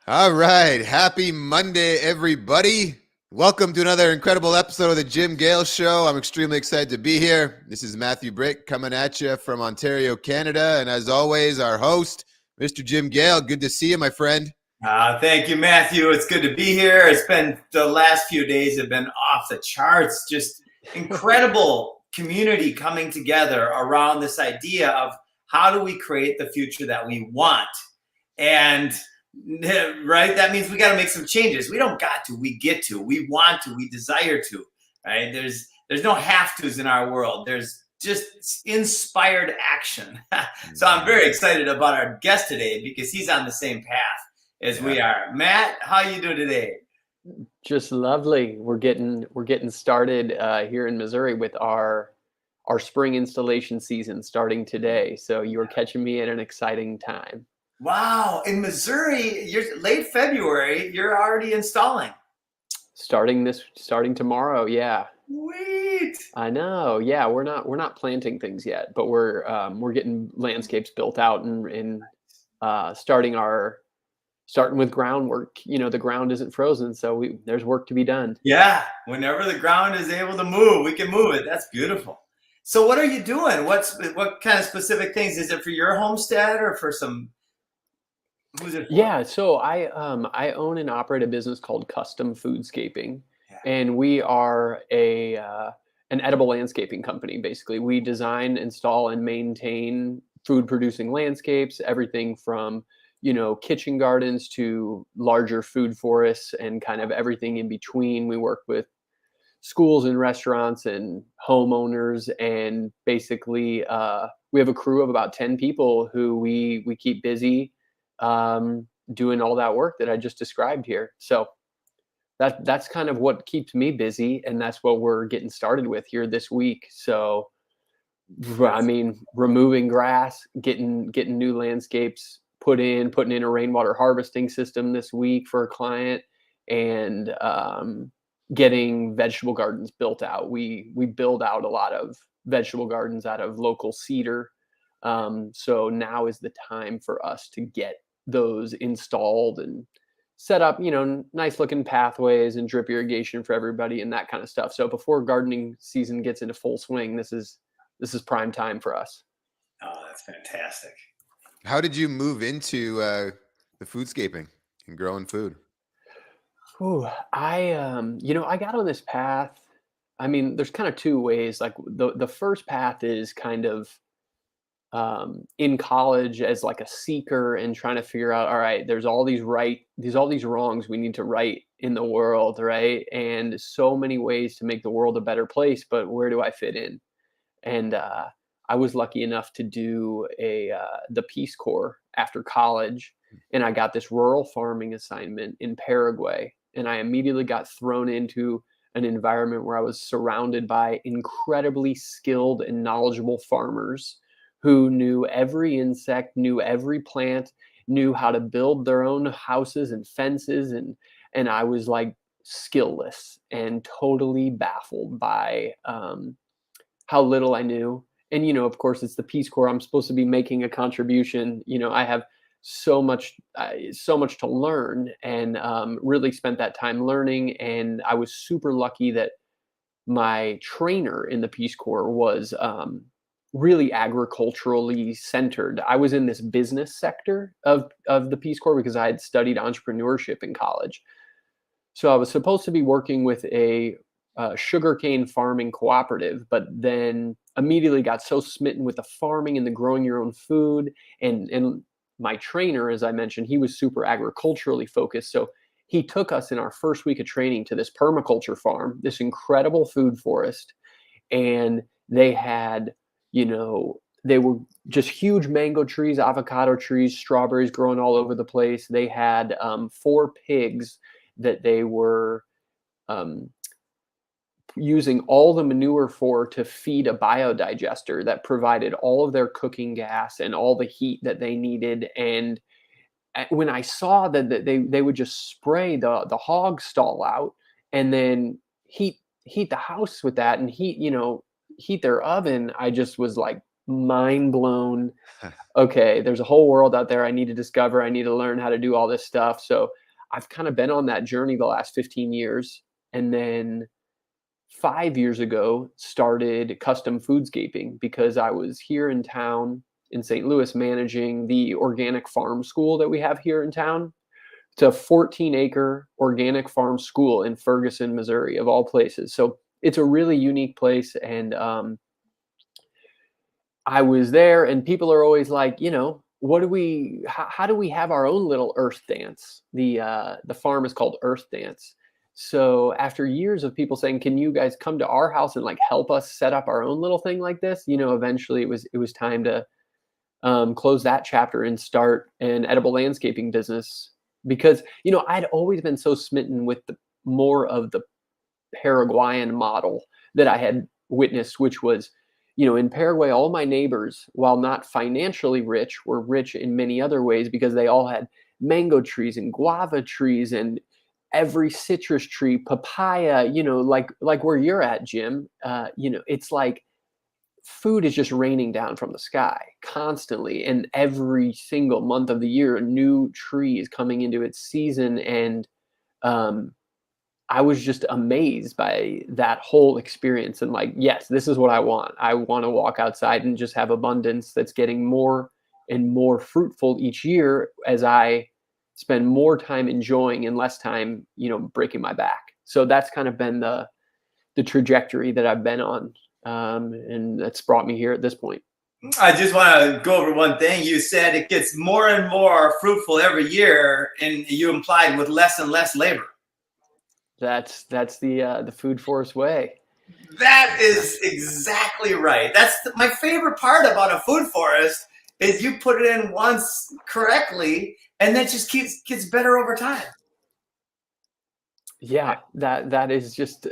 All right. Happy Monday, everybody. Welcome to another incredible episode of the Gale Show. I'm extremely excited to be here. This is Matthew Brick coming at you from Ontario, Canada. And as always, our host, Mr. Gale. Good to see you, my friend. Thank you, Matthew. It's good to be here. It's been the last few days have been off the charts. Just incredible community coming together around this idea of how do we create the future that we want. And right, that means we got to make some changes. We don't got to, we get to, we want to, we desire to, right? There's no have tos in our world. There's just inspired action. So I'm very excited about our guest today because he's on the same path as we are. Matt, how you doing today? Just lovely. We're getting started here in Missouri with our spring installation season starting today. So you're catching me at an exciting time. Wow, in Missouri, you're late February, you're already installing. Starting tomorrow, yeah. Sweet. I know. Yeah, we're not planting things yet, but we're getting landscapes built out and starting with groundwork. You know, the ground isn't frozen, so there's work to be done. Yeah, whenever the ground is able to move, we can move it. That's beautiful. So what are you doing? What kind of specific things? Is it for your homestead or for some? Who's it for? Yeah, so I own and operate a business called Custom Foodscaping, and we are an edible landscaping company. Basically, we design, install, and maintain food-producing landscapes, everything from kitchen gardens to larger food forests and kind of everything in between. We work with schools and restaurants and homeowners, and basically we have a crew of about 10 people who we keep busy doing all that work that I just described here. So that's kind of what keeps me busy, and that's what we're getting started with here this week. So I mean, removing grass, getting new landscapes putting in a rainwater harvesting system this week for a client, and getting vegetable gardens built out. We build out a lot of vegetable gardens out of local cedar. So now is the time for us to get those installed and set up, nice looking pathways and drip irrigation for everybody and that kind of stuff. So before gardening season gets into full swing, this is prime time for us. Oh, that's fantastic. How did you move into the foodscaping and growing food? Oh, I got on this path. I mean, there's kind of two ways. Like the first path is kind of in college as like a seeker and trying to figure out, all right, there's all these wrongs we need to right in the world, right? And so many ways to make the world a better place, but where do I fit in? And I was lucky enough to do the Peace Corps after college, and I got this rural farming assignment in Paraguay, and I immediately got thrown into an environment where I was surrounded by incredibly skilled and knowledgeable farmers who knew every insect, knew every plant, knew how to build their own houses and fences, and I was like skillless and totally baffled by how little I knew. And of course, it's the Peace Corps. I'm supposed to be making a contribution. I have so much to learn, and really spent that time learning. And I was super lucky that my trainer in the Peace Corps was really agriculturally centered. I was in this business sector of the Peace Corps because I had studied entrepreneurship in college. So I was supposed to be working with a sugarcane farming cooperative, but then immediately got so smitten with the farming and the growing your own food. And my trainer, as I mentioned, he was super agriculturally focused. So he took us in our first week of training to this permaculture farm, this incredible food forest. And they had, they were just huge mango trees, avocado trees, strawberries growing all over the place. They had 4 pigs that they were using all the manure for to feed a biodigester that provided all of their cooking gas and all the heat that they needed. And when I saw that they would just spray the hog stall out and then heat the house with that and heat their oven, I just was like mind blown. Okay, there's a whole world out there I need to discover. I need to learn how to do all this stuff. So I've kind of been on that journey the last 15 years. And then 5 years ago, started custom foodscaping because I was here in town in St. Louis managing the organic farm school that we have here in town. It's a 14-acre organic farm school in Ferguson, Missouri, of all places. So it's a really unique place. And I was there, and people are always like, how do we have our own little earth dance? The farm is called EarthDance. So after years of people saying, can you guys come to our house and like help us set up our own little thing like this? Eventually it was time to close that chapter and start an edible landscaping business because, I'd always been so smitten with more of the Paraguayan model that I had witnessed, which was, in Paraguay, all my neighbors, while not financially rich, were rich in many other ways because they all had mango trees and guava trees and every citrus tree, papaya, like where you're at, Jim. It's like food is just raining down from the sky constantly. And every single month of the year, a new tree is coming into its season. And I was just amazed by that whole experience and like, yes, this is what I want. I want to walk outside and just have abundance that's getting more and more fruitful each year as I spend more time enjoying and less time, breaking my back. So that's kind of been the trajectory that I've been on. And that's brought me here at this point. I just want to go over one thing. You said it gets more and more fruitful every year, and you implied with less and less labor. That's the food forest way. That is exactly right. That's my favorite part about a food forest is you put it in once correctly, and that just gets better over time. Yeah, that is just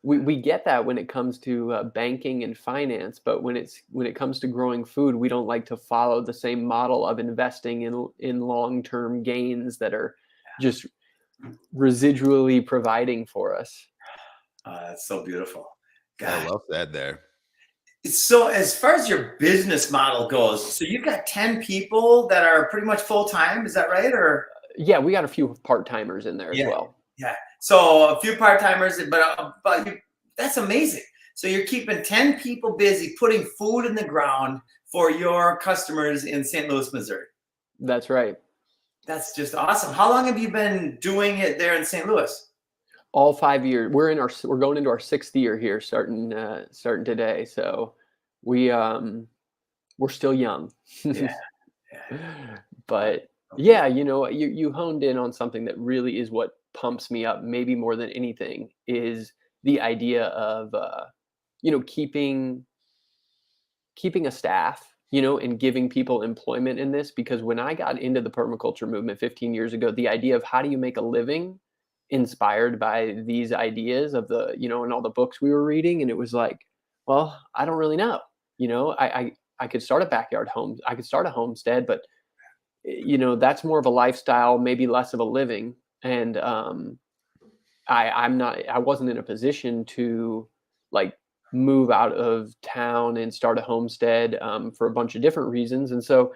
we get that when it comes to banking and finance, but when it comes to growing food, we don't like to follow the same model of investing in long-term gains that are just residually providing for us. That's so beautiful. God. Well said there. So as far as your business model goes, so you've got 10 people that are pretty much full-time, is that right? Or yeah, we got a few part-timers in there as well. Yeah. So a few part-timers, but that's amazing. So you're keeping 10 people busy putting food in the ground for your customers in St. Louis, Missouri. That's right. That's just awesome. How long have you been doing it there in St. Louis? All 5 years. We're going into our 6th year here, starting today. So we're still young. Yeah. But yeah, you honed in on something that really is what pumps me up, maybe more than anything, is the idea of keeping a staff, and giving people employment in this. Because when I got into the permaculture movement 15 years ago, the idea of how do you make a living inspired by these ideas of the, and all the books we were reading. And it was like, well, I don't really know, I could start a backyard home. I could start a homestead, but that's more of a lifestyle, maybe less of a living. And I wasn't in a position to like move out of town and start a homestead for a bunch of different reasons. And so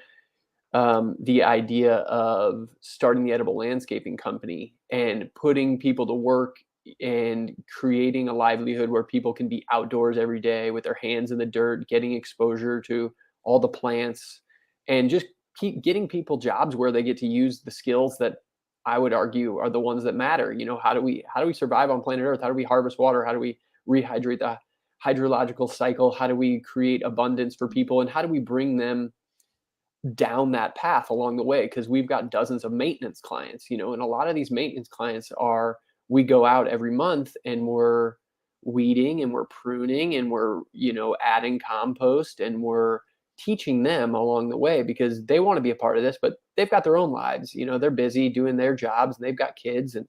the idea of starting the edible landscaping company and putting people to work and creating a livelihood where people can be outdoors every day with their hands in the dirt, getting exposure to all the plants, and just keep getting people jobs where they get to use the skills that I would argue are the ones that matter. How do we survive on planet Earth? How do we harvest water? How do we rehydrate the hydrological cycle? How do we create abundance for people? And how do we bring them down that path along the way? Because we've got dozens of maintenance clients, and a lot of these maintenance clients we go out every month and we're weeding and we're pruning and we're, adding compost and we're teaching them along the way because they want to be a part of this, but they've got their own lives, they're busy doing their jobs and they've got kids. And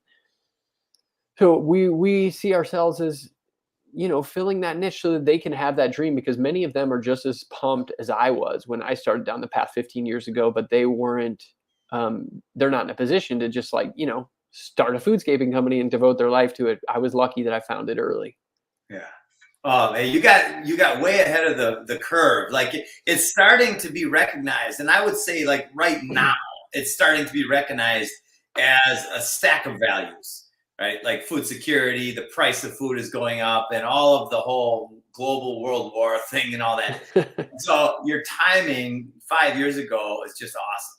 so we see ourselves as, filling that niche so that they can have that dream, because many of them are just as pumped as I was when I started down the path 15 years ago, but they weren't, they're not in a position to just like, start a foodscaping company and devote their life to it. I was lucky that I found it early. Yeah. Oh man, you got way ahead of the curve. Like it's starting to be recognized, and I would say like right now it's starting to be recognized as a stack of values, right? Like food security, the price of food is going up, and all of the whole global world war thing and all that. So your timing 5 years ago is just awesome.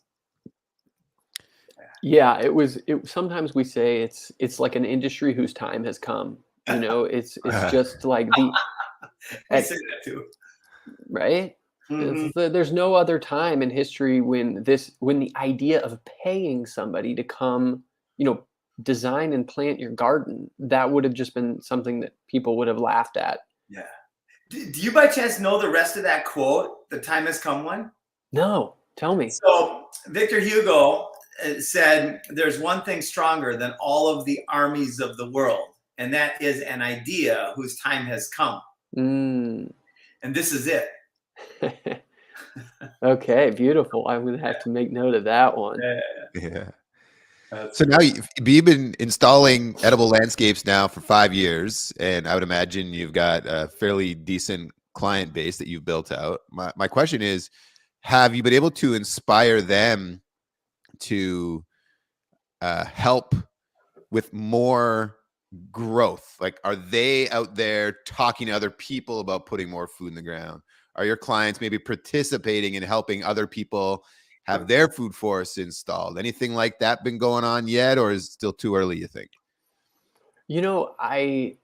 Yeah, sometimes we say it's like an industry whose time has come. You know, it's just like We say that too. right? Mhm. There's no other time in history when the idea of paying somebody to come, design and plant your garden, that would have just been something that people would have laughed at. Yeah. Do you by chance know the rest of that quote? The time has come one? No, tell me. So Victor Hugo said, "There's one thing stronger than all of the armies of the world, and that is an idea whose time has come." Mm. And this is it. Okay, beautiful. I'm gonna have to make note of that one. Yeah. That's So now you've been installing edible landscapes now for 5 years, and I would imagine you've got a fairly decent client base that you've built out. My question is, have you been able to inspire them to help with more growth? Like, are they out there talking to other people about putting more food in the ground? Are your clients maybe participating in helping other people have their food forests installed? Anything like that been going on yet, or is it still too early, you think? I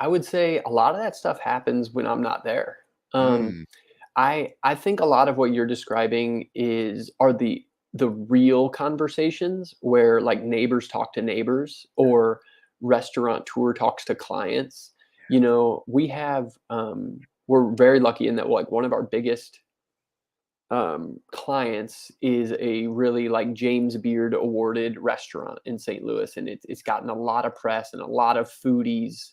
would say a lot of that stuff happens when I'm not there. Um, Mm, I think a lot of what you're describing are the real conversations where like neighbors talk to neighbors or restaurateur talks to clients. We have we're very lucky in that like one of our biggest clients is a really like James Beard awarded restaurant in St. Louis, and it's gotten a lot of press and a lot of foodies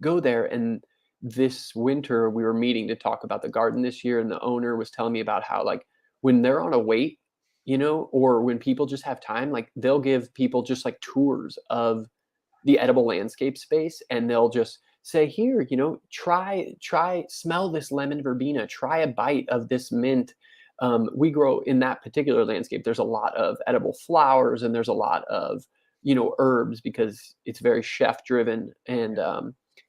go there. And this winter we were meeting to talk about the garden this year, and the owner was telling me about how like when they're on a wait, or when people just have time, like they'll give people just like tours of the edible landscape space, and they'll just say, here, try smell this lemon verbena, try a bite of this mint. We grow in that particular landscape, there's a lot of edible flowers, and there's a lot of herbs because it's very chef driven. And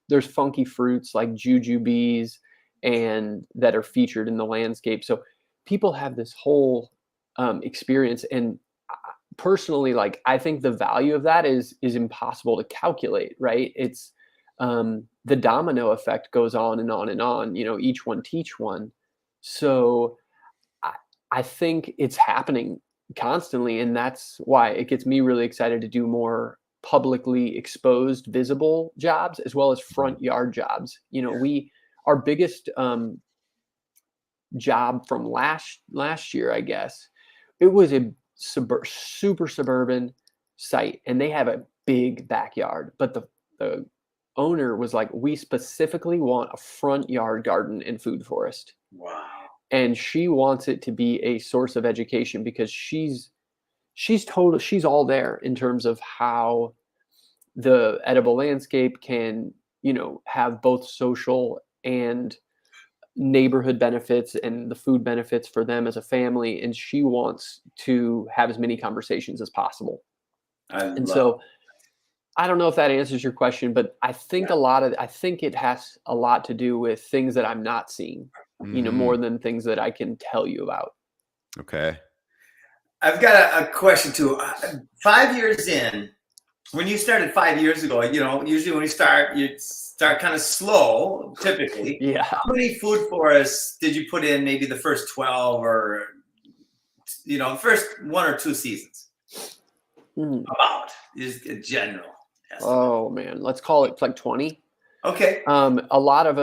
there's funky fruits like jujubes and that are featured in the landscape. So people have this whole experience. And personally, like I think the value of that is impossible to calculate, right? It's the domino effect goes on and on and on, each one teach one. So I, I think it's happening constantly, and that's why it gets me really excited to do more publicly exposed visible jobs as well as front yard jobs. Our biggest job from last year, I guess, it was a super suburban site, and they have a big backyard, but the owner was like, we specifically want a front yard garden and food forest. wow. And she wants it to be a source of education because she's all there in terms of how the edible landscape can have both social and neighborhood benefits and the food benefits for them as a family, and she wants to have as many conversations as possible. And so I don't know if that answers your question, but I think I think it has a lot to do with things that I'm not seeing, more than things that I can tell you about. okay. I've got a question too. 5 years in, when you started 5 years ago, usually when you start kind of slow, typically. Yeah. How many food forests did you put in maybe the first 12 or, the first 1 or 2 seasons? About, is a general estimate. Oh man, let's call it like 20. Okay. A lot of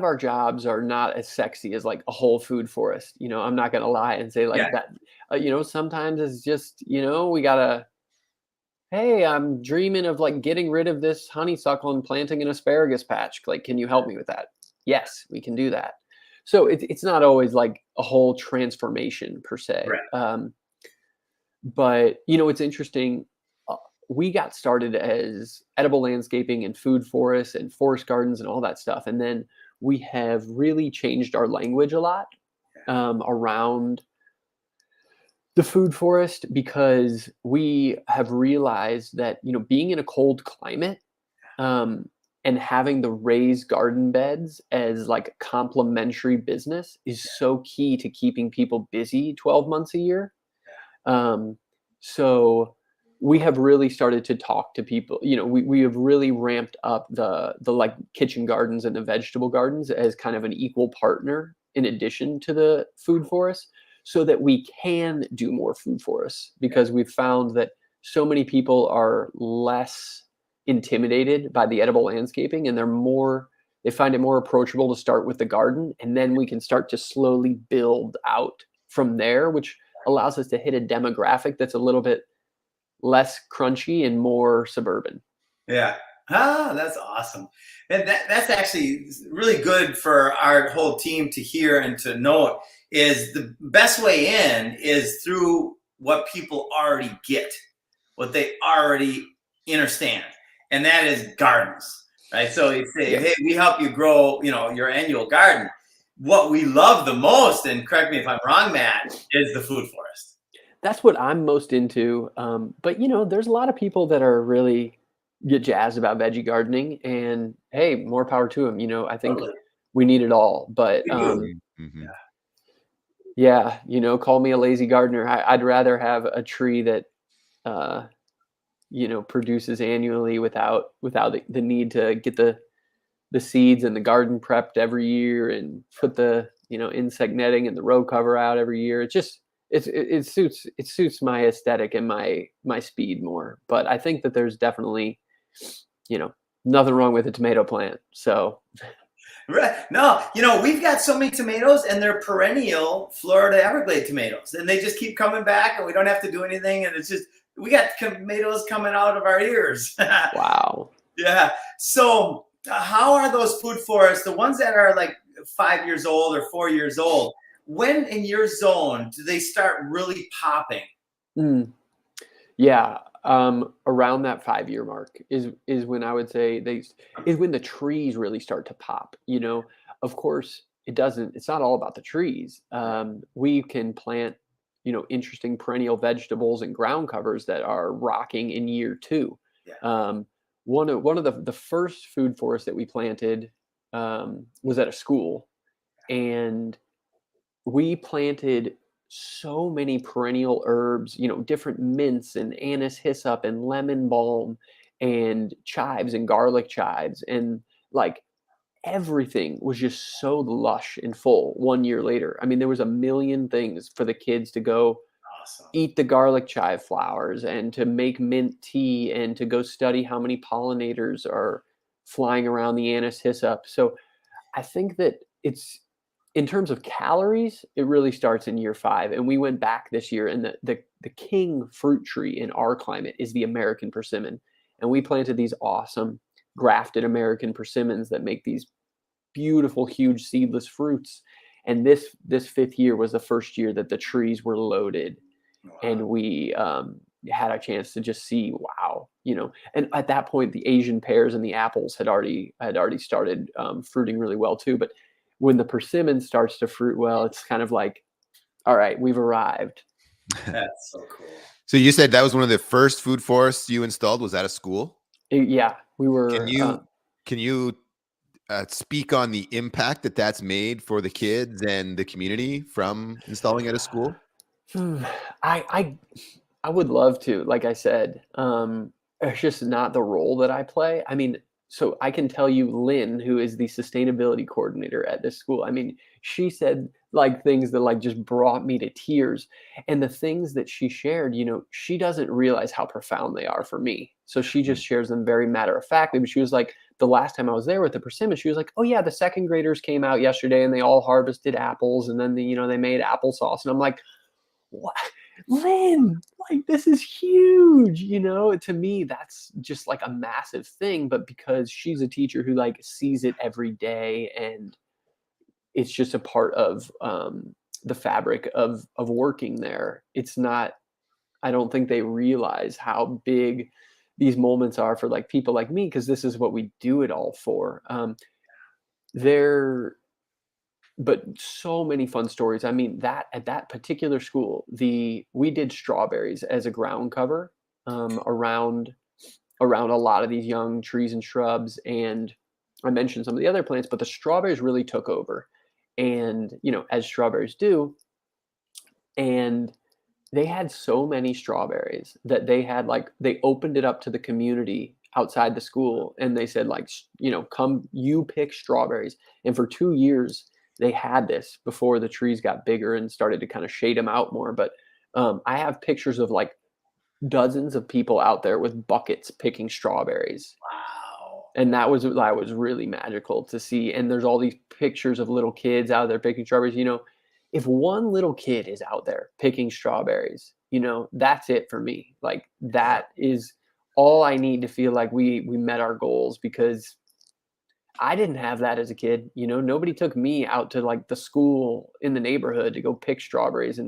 our jobs are not as sexy as like a whole food forest. I'm not gonna lie and say like that. Sometimes it's just we gotta. Hey, I'm dreaming of like getting rid of this honeysuckle and planting an asparagus patch. Like, can you help me with that? Yes, we can do that. So it's not always like a whole transformation per se. Right. But it's interesting. we got started as edible landscaping and food forests and forest gardens and all that stuff. And then we have really changed our language a lot around the food forest, because we have realized that, being in a cold climate, and having the raised garden beds as like a complementary business is so key to keeping people busy 12 months a year. So we have really started to talk to people. We have really ramped up the like kitchen gardens and the vegetable gardens as kind of an equal partner in addition to the food forest, so that we can do more food forests, because we've found that so many people are less intimidated by the edible landscaping, and they find it more approachable to start with the garden, and then we can start to slowly build out from there, which allows us to hit a demographic that's a little bit less crunchy and more suburban. Yeah. Ah, that's awesome. And that's actually really good for our whole team to hear and to know, is the best way in is through what people already get, what they already understand. And that is gardens, right? So you say, Yeah. hey, we help you grow, your annual garden. What we love the most, and correct me if I'm wrong, Matt, is the food forest. That's what I'm most into. But there's a lot of people that are really get jazzed about veggie gardening, and hey, more power to them. I think Totally. we need it all. But We do. Mhm. yeah, call me a lazy gardener. I'd rather have a tree that uh, produces annually without the need to get the seeds and the garden prepped every year and put the insect netting and the row cover out every year. It suits my aesthetic and my speed more. But I think that there's definitely nothing wrong with a tomato plant. So Right. No, we've got so many tomatoes, and they're perennial Florida Everglade tomatoes, and they just keep coming back, and we don't have to do anything. And it's just, we got tomatoes coming out of our ears. wow. Yeah. So how are those food forests, the ones that are like 5 years old or 4 years old, when in your zone do they start really popping? Mm. Yeah, around that 5-year mark is when I would say is when the trees really start to pop. Of course, it's not all about the trees. We can plant, interesting perennial vegetables and ground covers that are rocking in year 2. Yeah. One of the first food forests that we planted was at a school, and we planted so many perennial herbs, different mints and anise hyssop and lemon balm and chives and garlic chives. And like everything was just so lush and full 1 year later. I mean, there was a million things for the kids to go Awesome. eat the garlic chive flowers and to make mint tea and to go study how many pollinators are flying around the anise hyssop. So I think that it's in terms of calories, it really starts in year 5. And we went back this year, and the king fruit tree in our climate is the American persimmon. And we planted these awesome grafted American persimmons that make these beautiful, huge seedless fruits. And this 5th year was the first year that the trees were loaded, and we had a chance to just see, wow, and at that point the Asian pears and the apples had already started fruiting really well too. But when the persimmon starts to fruit well, it's kind of like, all right, we've arrived. That's so cool. So you said that was one of the first food forests you installed. Was that a school? Yeah, we were. Can you speak on the impact that's made for the kids and the community from installing at a school? I would love to. Like I said, it's just not the role that I play. I mean, so I can tell you, Lynn, who is the sustainability coordinator at this school, I mean, she said like things that like just brought me to tears. And the things that she shared, she doesn't realize how profound they are for me. So she just shares them very matter of factly. But she was like, the last time I was there with the persimmon, she was like, oh yeah, the 2nd graders came out yesterday and they all harvested apples, and then they made applesauce. And I'm like, what? Lynn, like this is huge, to me that's just like a massive thing. But because she's a teacher who like sees it every day, and it's just a part of the fabric of working there, it's not, I don't think they realize how big these moments are for like people like me, because this is what we do it all for. There, but so many fun stories. I mean, that at that particular school, we did strawberries as a ground cover around a lot of these young trees and shrubs, and I mentioned some of the other plants, but the strawberries really took over, and as strawberries do, and they had so many strawberries that they opened it up to the community outside the school, and they said, like, come, you pick strawberries. And for 2 years they had this before the trees got bigger and started to kind of shade them out more. But I have pictures of like dozens of people out there with buckets picking strawberries. Wow. And that was really magical to see. And there's all these pictures of little kids out there picking strawberries. If one little kid is out there picking strawberries, that's it for me. Like, that is all I need to feel like we met our goals, because I didn't have that as a kid. Nobody took me out to like the school in the neighborhood to go pick strawberries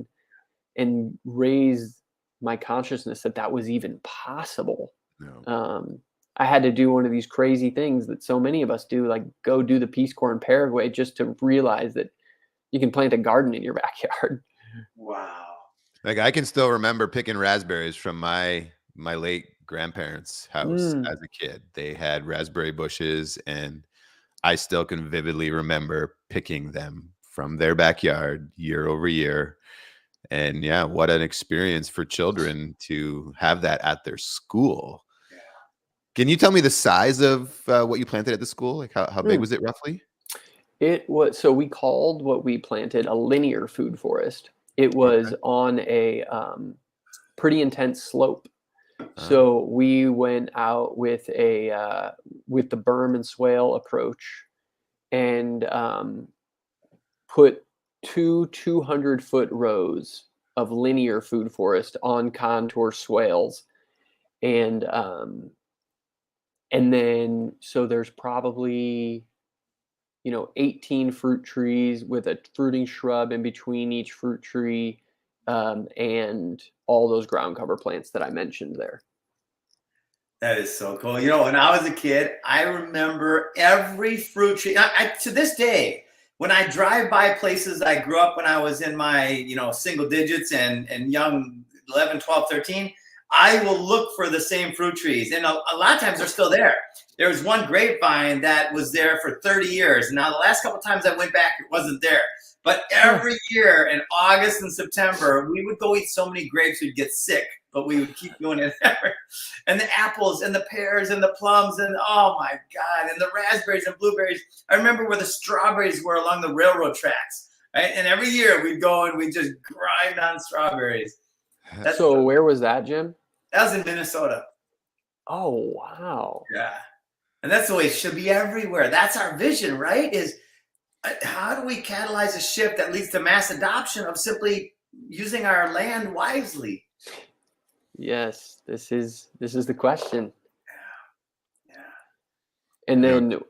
and raise my consciousness that was even possible. No. I had to do one of these crazy things that so many of us do, like go do the Peace Corps in Paraguay, just to realize that you can plant a garden in your backyard. Wow. Like, I can still remember picking raspberries from my late grandparents' house as a kid. They had raspberry bushes, and I still can vividly remember picking them from their backyard year over year. And yeah, what an experience for children to have that at their school. Yeah. Can you tell me the size of what you planted at the school? Like, how big was it roughly? It was, so we called what we planted a linear food forest. It was on a pretty intense slope. So we went out with the berm and swale approach, and put 200-foot rows of linear food forest on contour swales, and then so there's probably 18 fruit trees with a fruiting shrub in between each fruit tree, and all those ground cover plants that I mentioned there. That is so cool. When I was a kid, I remember every fruit tree. To this day, when I drive by places I grew up when I was in my, single digits and young 11, 12, 13, I will look for the same fruit trees. And a lot of times they're still there. There was one grapevine that was there for 30 years. And now the last couple of times I went back, it wasn't there. But every year in August and September, we would go eat so many grapes, we'd get sick, but we would keep doing it. And the apples and the pears and the plums and, oh my God, and the raspberries and blueberries. I remember where the strawberries were along the railroad tracks, right? And every year we'd go and we'd just grind on strawberries. So where was that, Jim? That was in Minnesota. Oh, wow. Yeah. And that's the way it should be everywhere. That's our vision, right? Is how do we catalyze a shift that leads to mass adoption of simply using our land wisely? Yes, this is the question. Yeah. Yeah. And then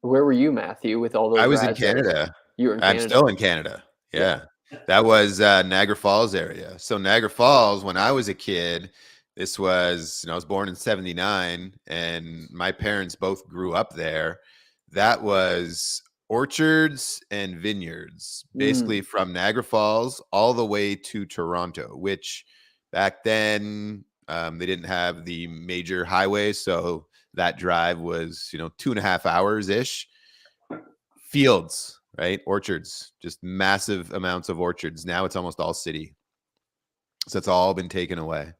where were you, Matthew, with all those? I was in Canada. You were in Canada. I'm still in Canada. Yeah. That was Niagara Falls area. So Niagara Falls, when I was a kid, this was, I was born in 79, and my parents both grew up there. That was orchards and vineyards, basically from Niagara Falls all the way to Toronto, which back then they didn't have the major highways. So that drive was, 2.5 hours ish. Fields, right? Orchards, just massive amounts of orchards. Now it's almost all city. So it's all been taken away.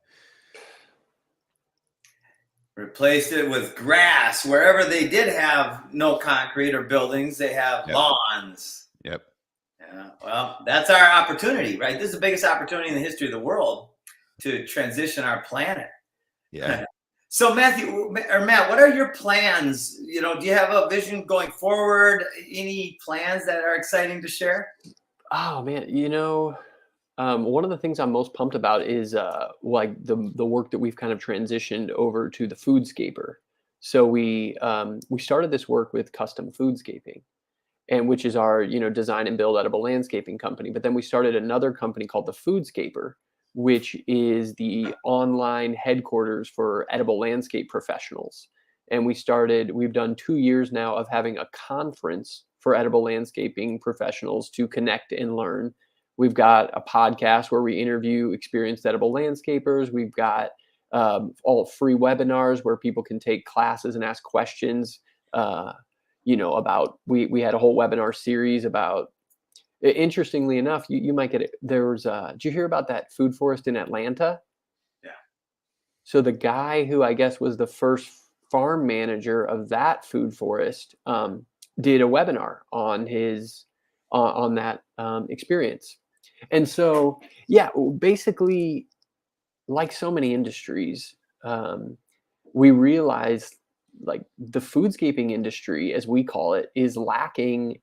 Replaced it with grass. Wherever they did have no concrete or buildings, they have lawns. Yep. Yeah. Well, that's our opportunity, right? This is the biggest opportunity in the history of the world to transition our planet. Yeah. So Matthew or Matt, what are your plans? Do you have a vision going forward? Any plans that are exciting to share? Oh man, one of the things I'm most pumped about is like the work that we've kind of transitioned over to the Foodscaper. So we started this work with Custom Foodscaping, and which is our design and build edible landscaping company. But then we started another company called the Foodscaper, which is the online headquarters for edible landscape professionals. And we've done 2 years now of having a conference for edible landscaping professionals to connect and learn. We've got a podcast where we interview experienced edible landscapers. We've got all free webinars where people can take classes and ask questions. About we had a whole webinar series about. Interestingly enough, you might get it. Did you hear about that food forest in Atlanta? Yeah. So the guy who I guess was the first farm manager of that food forest did a webinar on on that experience. And so, yeah, basically, like so many industries, we realized like the foodscaping industry, as we call it, is lacking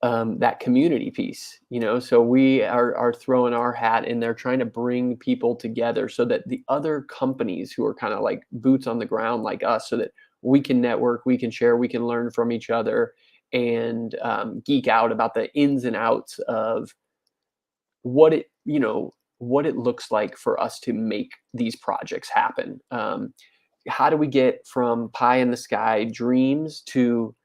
that community piece, so we are throwing our hat in there, trying to bring people together so that the other companies who are kind of like boots on the ground like us, so that we can network, we can share, we can learn from each other, and geek out about the ins and outs of what it looks like for us to make these projects happen. How do we get from pie in the sky dreams to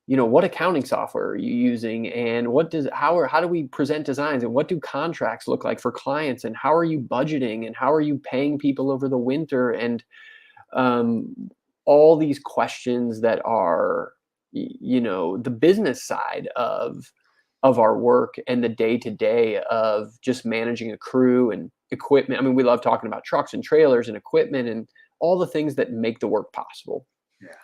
what accounting software are you using, and how do we present designs, and what do contracts look like for clients, and how are you budgeting, and how are you paying people over the winter, and all these questions that are the business side of our work and the day-to-day of just managing a crew and equipment. I mean, we love talking about trucks and trailers and equipment and all the things that make the work possible. Yeah.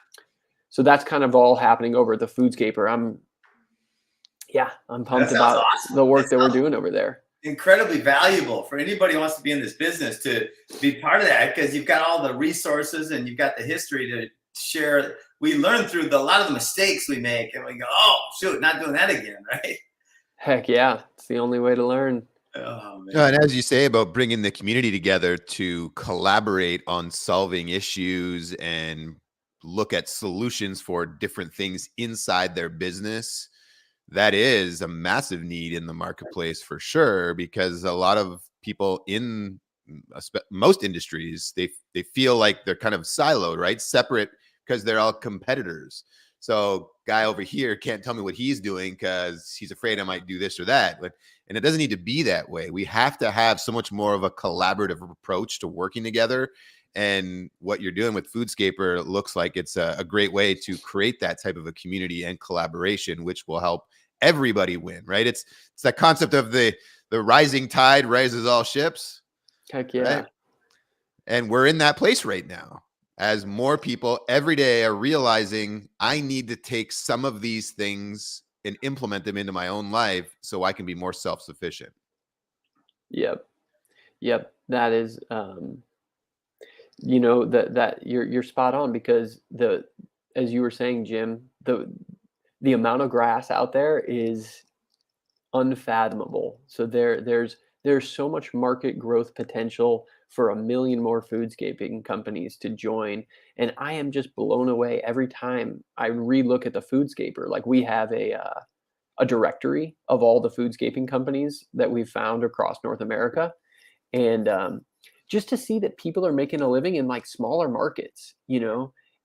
So that's kind of all happening over at the Foodscaper. I'm pumped about awesome. the work that we're doing over there. Incredibly valuable for anybody who wants to be in this business to be part of that, because you've got all the resources and you've got the history to share. We learn through a lot of the mistakes we make, and we go, oh, shoot, not doing that again, right? Heck yeah. It's the only way to learn. Oh, man. And as you say about bringing the community together to collaborate on solving issues and look at solutions for different things inside their business, that is a massive need in the marketplace for sure, because a lot of people in most industries, they feel like they're kind of siloed, right? Separate, because they're all competitors. So guy over here can't tell me what he's doing because he's afraid I might do this or that. And it doesn't need to be that way. We have to have so much more of a collaborative approach to working together. And what you're doing with Foodscaper looks like it's a great way to create that type of a community and collaboration, which will help everybody win, right? It's that concept of the rising tide rises all ships. Heck yeah. Right? And we're in that place right now, as more people every day are realizing I need to take some of these things and implement them into my own life so I can be more self-sufficient. Yep. That is, that you're spot on, because as you were saying, Jim, the amount of grass out there is unfathomable. So there's so much market growth potential for 1 million more foodscaping companies to join. And I am just blown away every time I relook at the Foodscaper. Like, we have a directory of all the foodscaping companies that we've found across North America. And just to see that people are making a living in like smaller markets,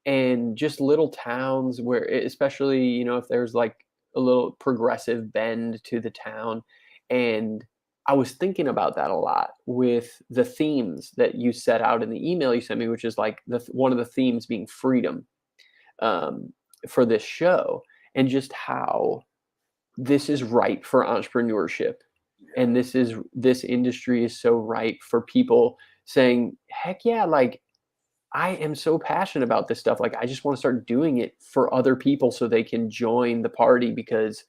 and just little towns where, especially, if there's like a little progressive bend to the town. And I was thinking about that a lot with the themes that you set out in the email you sent me, which is like one of the themes being freedom for this show, and just how this is ripe for entrepreneurship. And this industry is so ripe for people saying, heck yeah, like, I am so passionate about this stuff. Like, I just want to start doing it for other people so they can join the party, because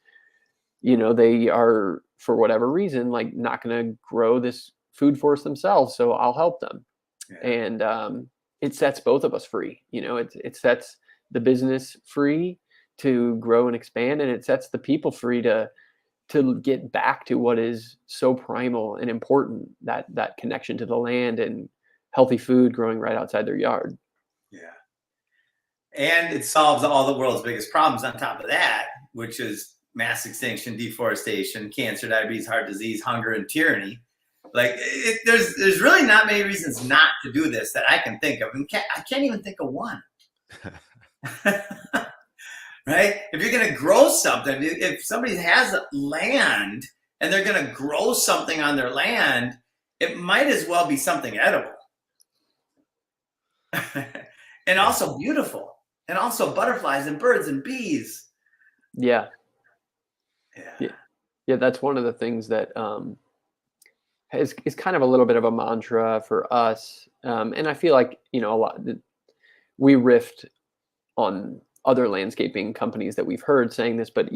they are, for whatever reason, like, not going to grow this food forest themselves. So I'll help them. Yeah. And it sets both of us free. It sets the business free to grow and expand, and it sets the people free to get back to what is so primal and important, that connection to the land and healthy food growing right outside their yard. Yeah. And it solves all the world's biggest problems on top of that, which is mass extinction, deforestation, cancer, diabetes, heart disease, hunger, and tyranny. Like there's really not many reasons not to do this that I can think of. I can't even think of one. Right? If you're going to grow something, if somebody has land and they're going to grow something on their land, it might as well be something edible. And also beautiful. And also butterflies and birds and bees. Yeah. That's one of the things that is kind of a little bit of a mantra for us. And I feel like, a lot we riffed on other landscaping companies that we've heard saying this, but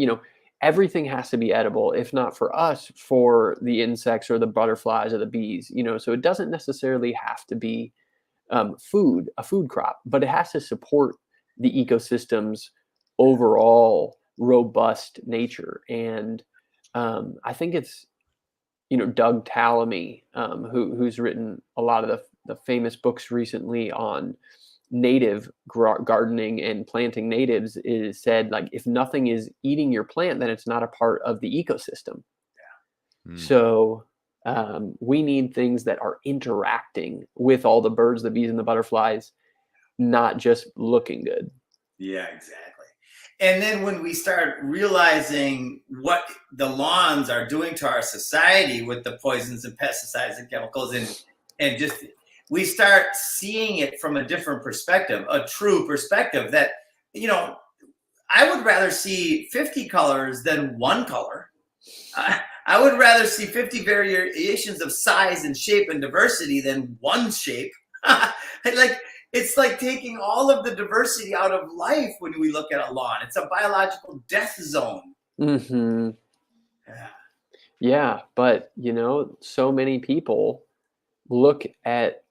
everything has to be edible, if not for us, for the insects or the butterflies or the bees, so it doesn't necessarily have to be a food crop, but it has to support the ecosystem's overall robust nature. And I think it's Doug Tallamy, who's written a lot of the famous books recently on native gardening and planting natives, is said, like, if nothing is eating your plant, then it's not a part of the ecosystem. So we need things that are interacting with all the birds, the bees, and the butterflies, not just looking good. Yeah, exactly. And then when we start realizing what the lawns are doing to our society with the poisons and pesticides and chemicals, and just we start seeing it from a different perspective, a true perspective that, I would rather see 50 colors than one color. I would rather see 50 variations of size and shape and diversity than one shape. It's like taking all of the diversity out of life when we look at a lawn. It's a biological death zone. Mm-hmm. Yeah, but so many people look at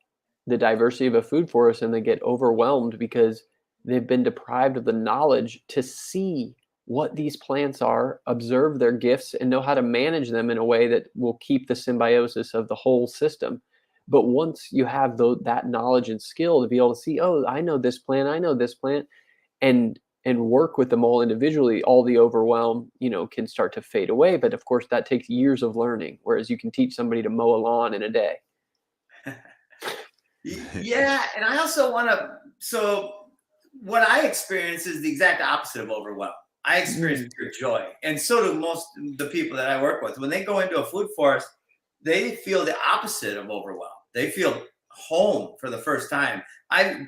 the diversity of a food forest and they get overwhelmed because they've been deprived of the knowledge to see what these plants are, observe their gifts, and know how to manage them in a way that will keep the symbiosis of the whole system. But once you have that knowledge and skill to be able to see, oh, I know this plant, and work with them all individually, all the overwhelm, can start to fade away. But of course, that takes years of learning, whereas you can teach somebody to mow a lawn in a day. Yeah, and I also so what I experience is the exact opposite of overwhelm. I experience pure joy, and so do most of the people that I work with. When they go into a food forest, they feel the opposite of overwhelm. They feel home for the first time.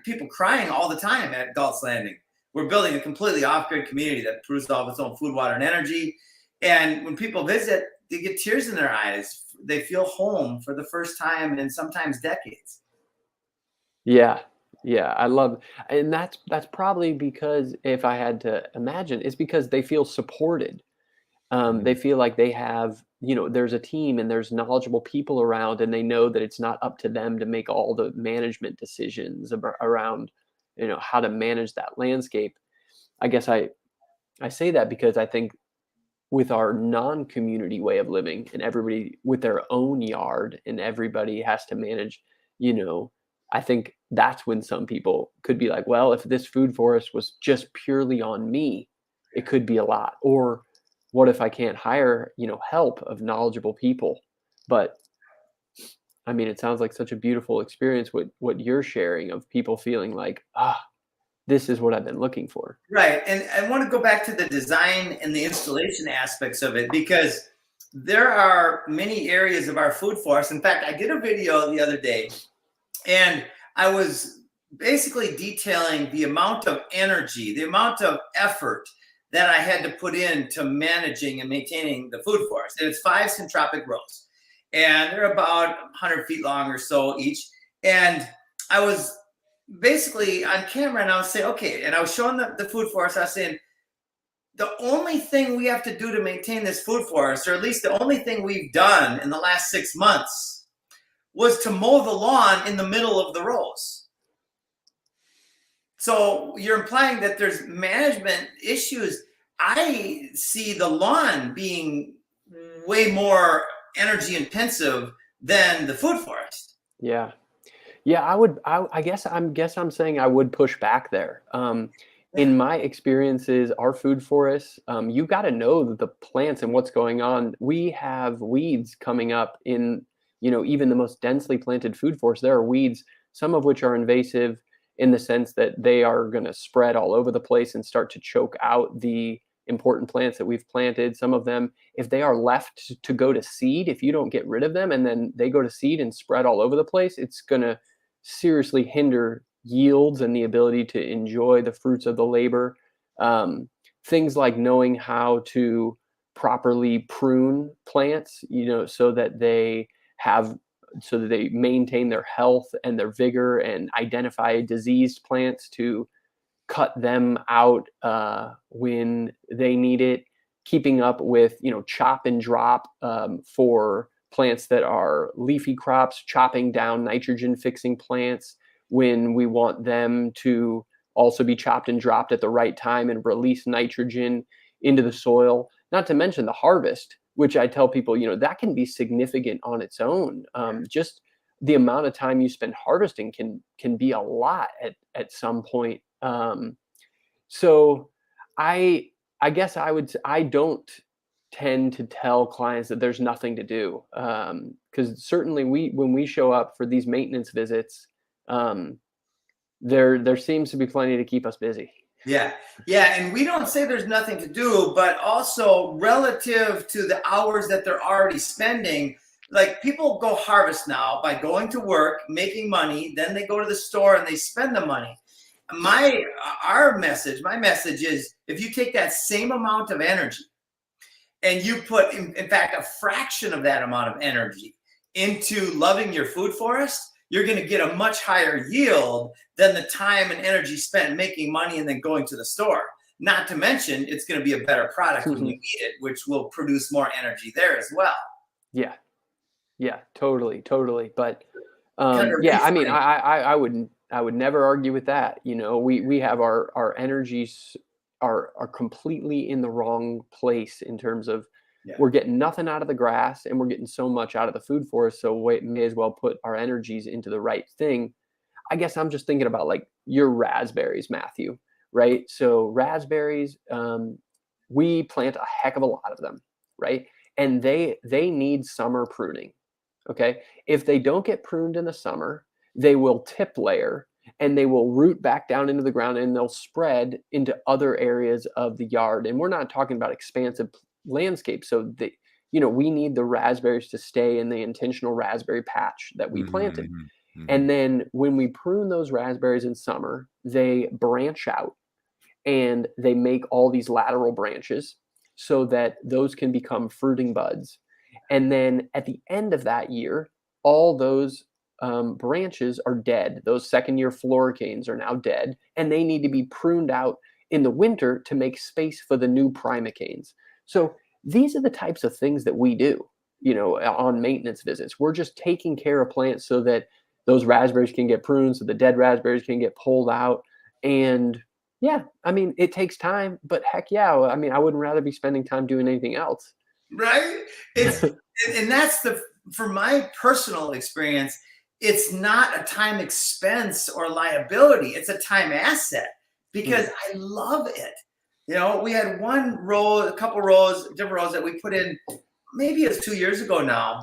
People crying all the time at Galt's Landing. We're building a completely off-grid community that produces all of its own food, water, and energy. And when people visit, they get tears in their eyes. They feel home for the first time in sometimes decades. Yeah, I love, and that's probably because, if I had to imagine, it's because they feel supported. They feel like they have, there's a team and there's knowledgeable people around, and they know that it's not up to them to make all the management decisions around, how to manage that landscape. I guess I say that because I think with our non-community way of living, and everybody with their own yard and everybody has to manage, I think that's when some people could be like, well, if this food forest was just purely on me, it could be a lot. Or what if I can't hire, help of knowledgeable people? But I mean, it sounds like such a beautiful experience with what you're sharing, of people feeling like, this is what I've been looking for. Right. And I want to go back to the design and the installation aspects of it, because there are many areas of our food forest. In fact, I did a video the other day, and I was basically detailing the amount of energy, the amount of effort that I had to put into managing and maintaining the food forest. And it's 5 syntropic rows, and they're about 100 feet long or so each. And I was basically on camera, and I was saying, okay, and I was showing the food forest. I was saying, the only thing we have to do to maintain this food forest, or at least the only thing we've done in the last 6 months, was to mow the lawn in the middle of the rows. So you're implying that there's management issues. I see the lawn being way more energy intensive than the food forest. Yeah. I guess I'm saying I would push back there. In my experiences, our food forests, you've got to know the plants and what's going on. We have weeds coming up in even the most densely planted food forest, there are weeds, some of which are invasive in the sense that they are going to spread all over the place and start to choke out the important plants that we've planted. Some of them, if they are left to go to seed, if you don't get rid of them and then they go to seed and spread all over the place, it's going to seriously hinder yields and the ability to enjoy the fruits of the labor. Things like knowing how to properly prune plants, so that they maintain their health and their vigor, and identify diseased plants to cut them out when they need it. Keeping up with, chop and drop for plants that are leafy crops, chopping down nitrogen fixing plants when we want them to also be chopped and dropped at the right time and release nitrogen into the soil. Not to mention the harvest, which I tell people, that can be significant on its own. Just the amount of time you spend harvesting can be a lot at some point. So I guess I don't tend to tell clients that there's nothing to do. Because certainly when we show up for these maintenance visits, there seems to be plenty to keep us busy. Yeah. And we don't say there's nothing to do, but also relative to the hours that they're already spending, like people go harvest now by going to work, making money, then they go to the store and they spend the money. My message is, if you take that same amount of energy and you put, in fact, a fraction of that amount of energy into loving your food forest, you're going to get a much higher yield than the time and energy spent making money and then going to the store. Not to mention, it's going to be a better product when you eat it, which will produce more energy there as well. Yeah, totally. But I mean, I would never argue with that. We have our energies are completely in the wrong place in terms of we're getting nothing out of the grass and we're getting so much out of the food forest. So we may as well put our energies into the right thing. I guess I'm just thinking about like your raspberries, Matthew, right? So raspberries, we plant a heck of a lot of them, right? And they need summer pruning. Okay. If they don't get pruned in the summer, they will tip layer and they will root back down into the ground and they'll spread into other areas of the yard. And we're not talking about expansive landscape. So we need the raspberries to stay in the intentional raspberry patch that we planted. And then when we prune those raspberries in summer, they branch out and they make all these lateral branches so that those can become fruiting buds. And then at the end of that year, all those branches are dead. Those second-year floricanes are now dead, and they need to be pruned out in the winter to make space for the new primicanes. So these are the types of things that we do, on maintenance visits. We're just taking care of plants so that those raspberries can get pruned, so the dead raspberries can get pulled out. And yeah, I mean, it takes time, but heck yeah, I mean, I wouldn't rather be spending time doing anything else. Right? And that's for my personal experience, it's not a time expense or liability. It's a time asset because I love it. We had a couple rows, different rows that we put in, maybe it was 2 years ago now.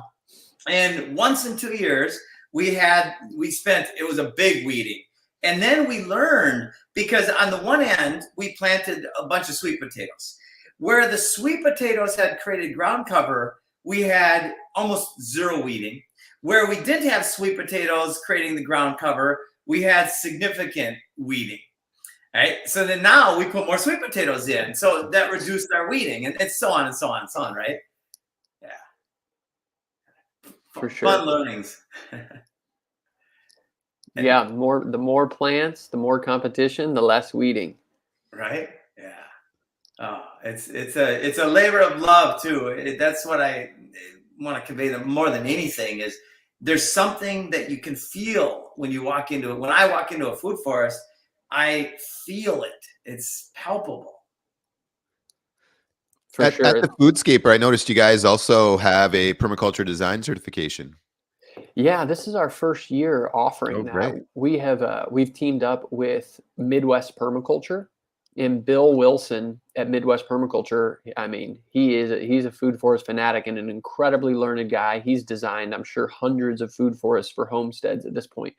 And once in 2 years, it was a big weeding. And then we learned, because on the one end, we planted a bunch of sweet potatoes. Where the sweet potatoes had created ground cover, we had almost zero weeding. Where we didn't have sweet potatoes creating the ground cover, we had significant weeding. Right? So then now we put more sweet potatoes in. So that reduced our weeding, and so on and so on and so on, right? Yeah. For sure. Fun learnings. Yeah, the more plants, the more competition, the less weeding. Right? Yeah. Oh, it's a labor of love too. That's what I want to convey more than anything is there's something that you can feel when you walk into it. When I walk into a food forest, I feel it. It's palpable. At the Foodscaper, I noticed you guys also have a permaculture design certification. Yeah, this is our first year offering that. We've teamed up with Midwest Permaculture, And Bill Wilson at Midwest Permaculture, I mean, he's a food forest fanatic and an incredibly learned guy. He's designed, I'm sure, hundreds of food forests for homesteads at this point.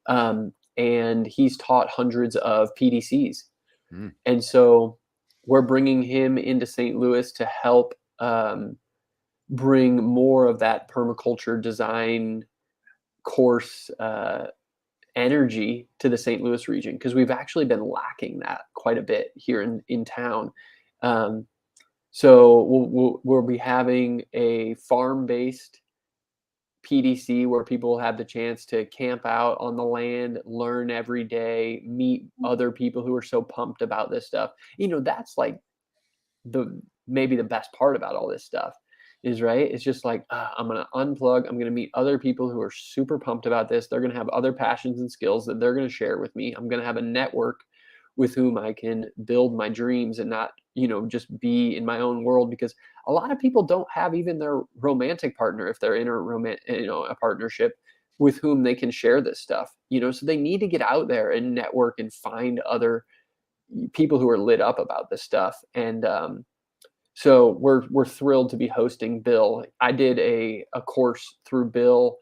And he's taught hundreds of PDCs. Mm. And so we're bringing him into St. Louis to help bring more of that permaculture design course energy to the St. Louis region, because we've actually been lacking that quite a bit here in town. So we'll be having a farm-based PDC where people will have the chance to camp out on the land, learn every day, meet other people who are so pumped about this stuff. That's like maybe the best part about all this stuff is, right? It's just like, I'm going to unplug. I'm going to meet other people who are super pumped about this. They're going to have other passions and skills that they're going to share with me. I'm going to have a network with whom I can build my dreams and not, just be in my own world, because a lot of people don't have even their romantic partner, if they're in a partnership, with whom they can share this stuff, so they need to get out there and network and find other people who are lit up about this stuff. And, so we're thrilled to be hosting Bill. I did a course through Bill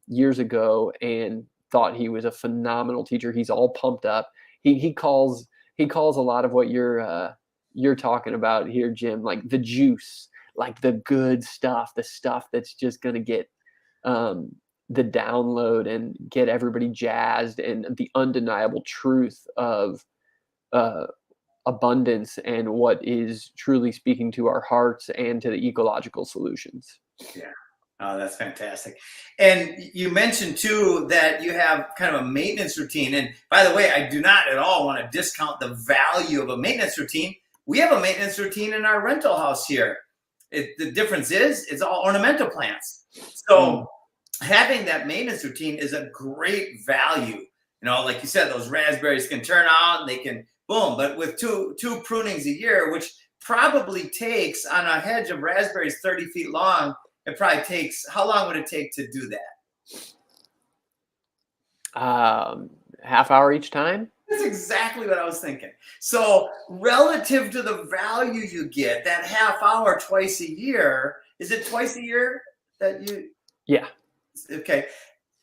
years ago and thought he was a phenomenal teacher. He's all pumped up. He calls a lot of what you're talking about here, Jim, like the juice, like the good stuff, the stuff that's just gonna get the download and get everybody jazzed, and the undeniable truth of abundance and what is truly speaking to our hearts and to the ecological solutions. Yeah. Oh, that's fantastic. And you mentioned too that you have kind of a maintenance routine. And by the way, I do not at all want to discount the value of a maintenance routine. We have a maintenance routine in our rental house here. The difference is it's all ornamental plants. So having that maintenance routine is a great value. Like you said, those raspberries can turn out and they can boom. But with two prunings a year, which probably takes on a hedge of raspberries 30 feet long, it probably takes, how long would it take to do that? Half hour each time. That's exactly what I was thinking. So relative to the value you get, that half hour twice a year, is it twice a year that you? Yeah. Okay.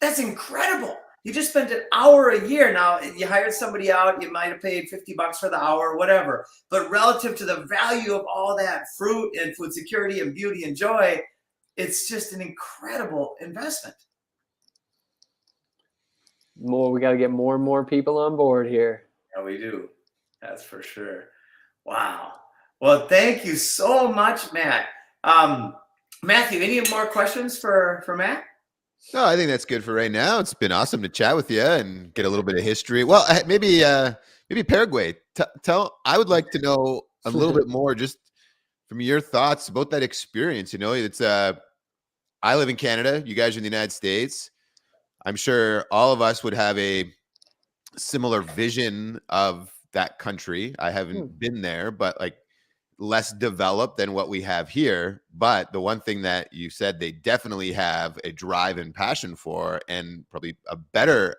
That's incredible. You just spent an hour a year. Now you hired somebody out, you might have paid $50 for the hour, whatever. But relative to the value of all that fruit and food security and beauty and joy, it's just an incredible investment. We got to get more and more people on board here. Yeah, we do. That's for sure. Wow. Well, thank you so much, Matt. Matthew, any more questions for Matt? No, I think that's good for right now. It's been awesome to chat with you and get a little bit of history. Well, maybe Paraguay. I would like to know a little bit more just from your thoughts about that experience. It's I live in Canada. You guys are in the United States. I'm sure all of us would have a similar vision of that country. I haven't been there, but like less developed than what we have here. But the one thing that you said they definitely have a drive and passion for, and probably a better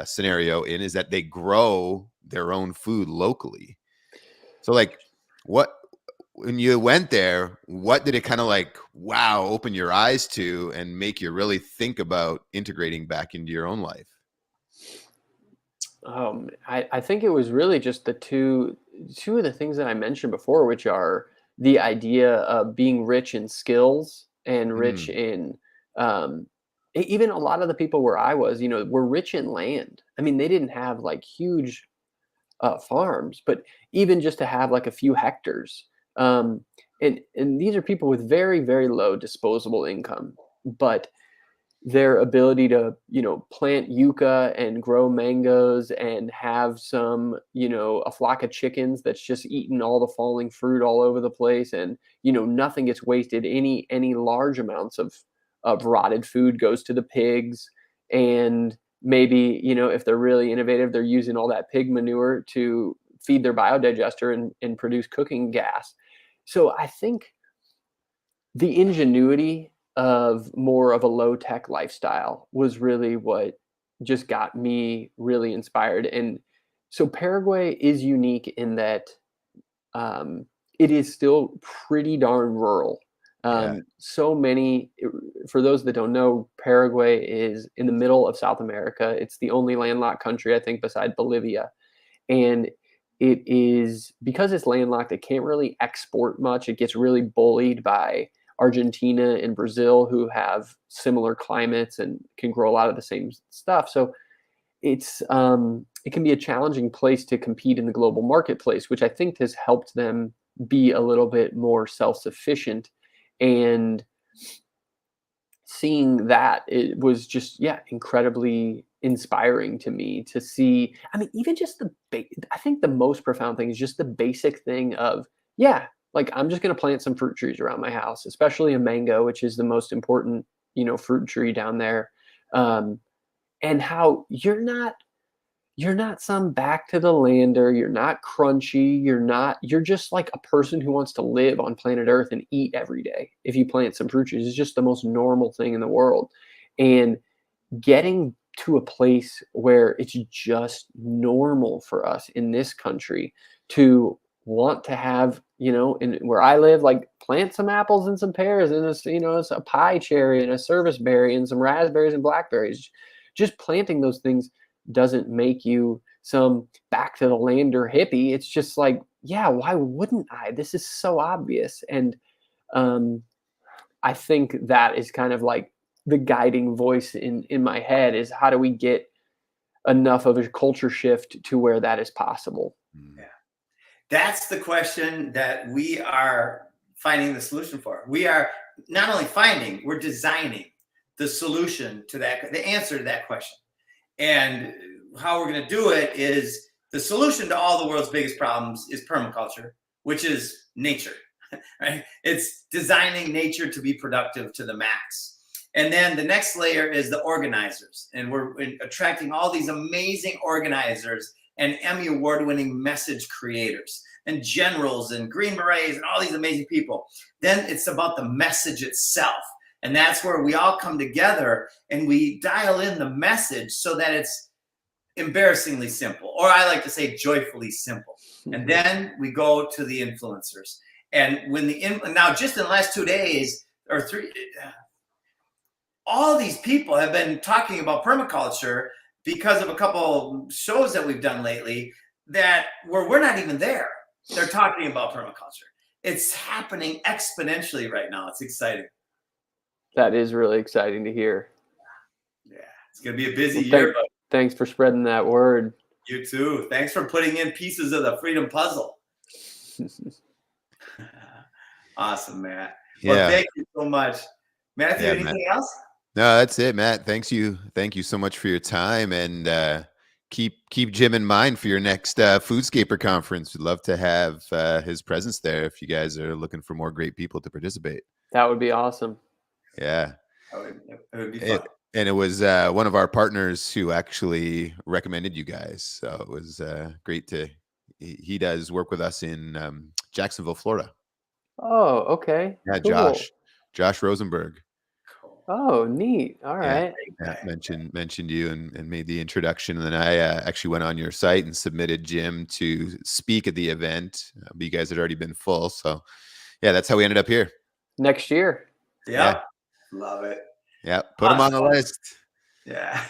scenario is that they grow their own food locally. So like when you went there, what did it kind of like, wow, open your eyes to and make you really think about integrating back into your own life? I think it was really just the two of the things that I mentioned before, which are the idea of being rich in skills and rich in even a lot of the people where I was, were rich in land. I mean, they didn't have like huge farms, but even just to have like a few hectares. And these are people with very, very low disposable income, but their ability to, plant yucca and grow mangoes and have some, a flock of chickens that's just eating all the falling fruit all over the place. And, nothing gets wasted. Any large amounts of rotted food goes to the pigs. And maybe, if they're really innovative, they're using all that pig manure to feed their biodigester and produce cooking gas. So I think the ingenuity of more of a low-tech lifestyle was really what just got me really inspired. And So Paraguay is unique in that it is still pretty darn rural. Yeah. So many, for those that don't know, Paraguay is in the middle of South America. It's the only landlocked country, I think, beside Bolivia. And it is, because it's landlocked, it can't really export much. It gets really bullied by Argentina and Brazil, who have similar climates and can grow a lot of the same stuff. So it's it can be a challenging place to compete in the global marketplace, which I think has helped them be a little bit more self-sufficient. And seeing that, it was just, yeah, incredibly inspiring to me to see. I mean, even just I think the most profound thing is just the basic thing of, yeah, like I'm just going to plant some fruit trees around my house, especially a mango, which is the most important, fruit tree down there. And how you're not some back to the lander, you're not crunchy, you're just like a person who wants to live on planet Earth and eat every day. If you plant some fruit trees, it's just the most normal thing in the world. And getting to a place where it's just normal for us in this country to want to have, in where I live, like plant some apples and some pears and it's a pie cherry and a service berry and some raspberries and blackberries. Just planting those things doesn't make you some back to the lander hippie. It's just like, yeah, why wouldn't I? This is so obvious. And I think that is kind of like the guiding voice in my head is, how do we get enough of a culture shift to where that is possible? Yeah. That's the question that we are finding the solution for. We are not only finding, we're designing the solution to that, the answer to that question. And how we're going to do it is, the solution to all the world's biggest problems is permaculture, which is nature, right? It's designing nature to be productive to the max. And then the next layer is the organizers. And we're attracting all these amazing organizers and Emmy award-winning message creators and generals and Green Berets and all these amazing people. Then it's about the message itself. And that's where we all come together and we dial in the message so that it's embarrassingly simple, or I like to say joyfully simple. And then we go to the influencers. And now just in the last 2 days or 3, all these people have been talking about permaculture because of a couple shows that we've done lately that we're not even there. They're talking about permaculture. It's happening exponentially right now. It's exciting. That is really exciting to hear. Yeah, it's going to be a busy year. Thanks for spreading that word. You too. Thanks for putting in pieces of the freedom puzzle. Awesome, Matt. Yeah. Well, thank you so much. Matthew, anything else? No, that's it, Matt. Thank you so much for your time, and keep Jim in mind for your next Foodscaper conference. We'd love to have his presence there if you guys are looking for more great people to participate. That would be awesome. Yeah. It would be fun. And it was one of our partners who actually recommended you guys. So it was great he does work with us in Jacksonville, Florida. Oh, okay. Yeah, cool. Josh Rosenberg. Oh, neat. All right. Yeah, mentioned you and made the introduction. And then I actually went on your site and submitted Jim to speak at the event. But you guys had already been full. So yeah, that's how we ended up here. Next year. Yeah. Love it. Yeah, put them on the list. Yeah.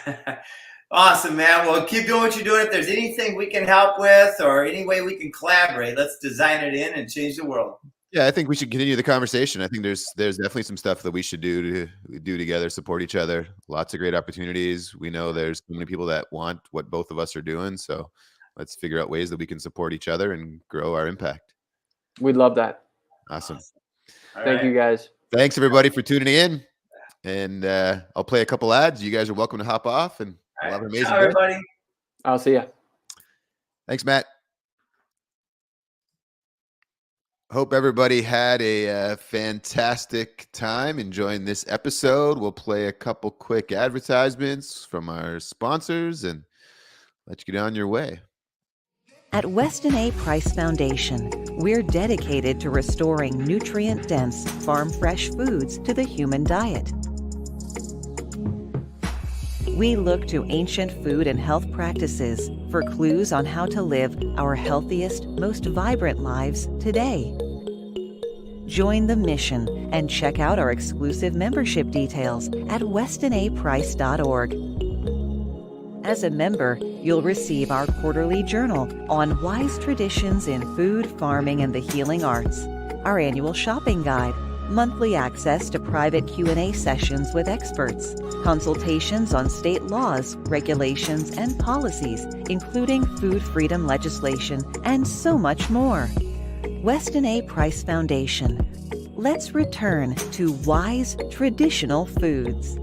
Awesome, man. Well, keep doing what you're doing. If there's anything we can help with or any way we can collaborate, let's design it in and change the world. Yeah, I think we should continue the conversation. I think there's definitely some stuff that we should do together, support each other. Lots of great opportunities. We know there's so many people that want what both of us are doing. So let's figure out ways that we can support each other and grow our impact. We'd love that. Awesome. Thank you, guys. Thanks, everybody, for tuning in. And I'll play a couple ads. You guys are welcome to hop off, and we'll have an amazing day. Everybody. I'll see ya. Thanks, Matt. Hope everybody had a fantastic time enjoying this episode. We'll play a couple quick advertisements from our sponsors and let you get on your way. At Weston A. Price Foundation, we're dedicated to restoring nutrient-dense, farm-fresh foods to the human diet. We look to ancient food and health practices for clues on how to live our healthiest, most vibrant lives today. Join the mission and check out our exclusive membership details at westonaprice.org. As a member, you'll receive our quarterly journal on wise traditions in food, farming, and the healing arts, our annual shopping guide, monthly access to private Q&A sessions with experts, consultations on state laws, regulations, and policies, including food freedom legislation, and so much more. Weston A. Price Foundation. Let's return to wise, traditional foods.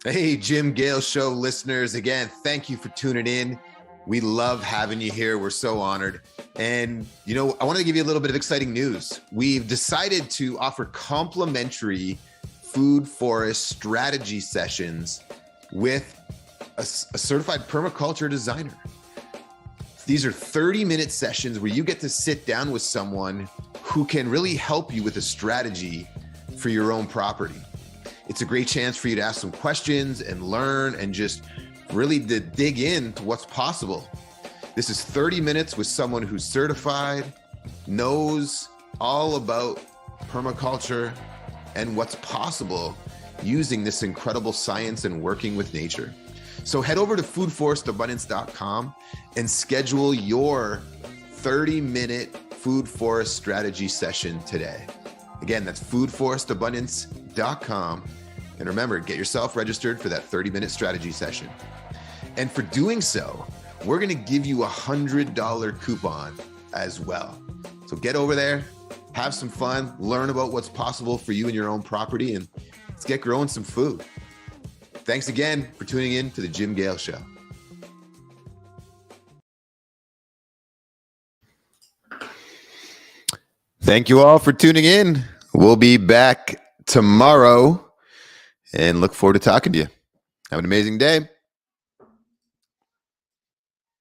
Hey, Jim Gale Show listeners, again, thank you for tuning in. We love having you here. We're so honored. And, you know, I wanted to give you a little bit of exciting news. We've decided to offer complimentary food forest strategy sessions with a certified permaculture designer. These are 30-minute sessions where you get to sit down with someone who can really help you with a strategy for your own property. It's a great chance for you to ask some questions and learn and just really to dig into what's possible. This is 30 minutes with someone who's certified, knows all about permaculture and what's possible using this incredible science and working with nature. So head over to foodforestabundance.com and schedule your 30-minute food forest strategy session today. Again, that's foodforestabundance.com. And remember, get yourself registered for that 30-minute strategy session. And for doing so, we're going to give you a $100 coupon as well. So get over there, have some fun, learn about what's possible for you and your own property, and let's get growing some food. Thanks again for tuning in to the Jim Gale Show. Thank you all for tuning in. We'll be back tomorrow and look forward to talking to you. Have an amazing day.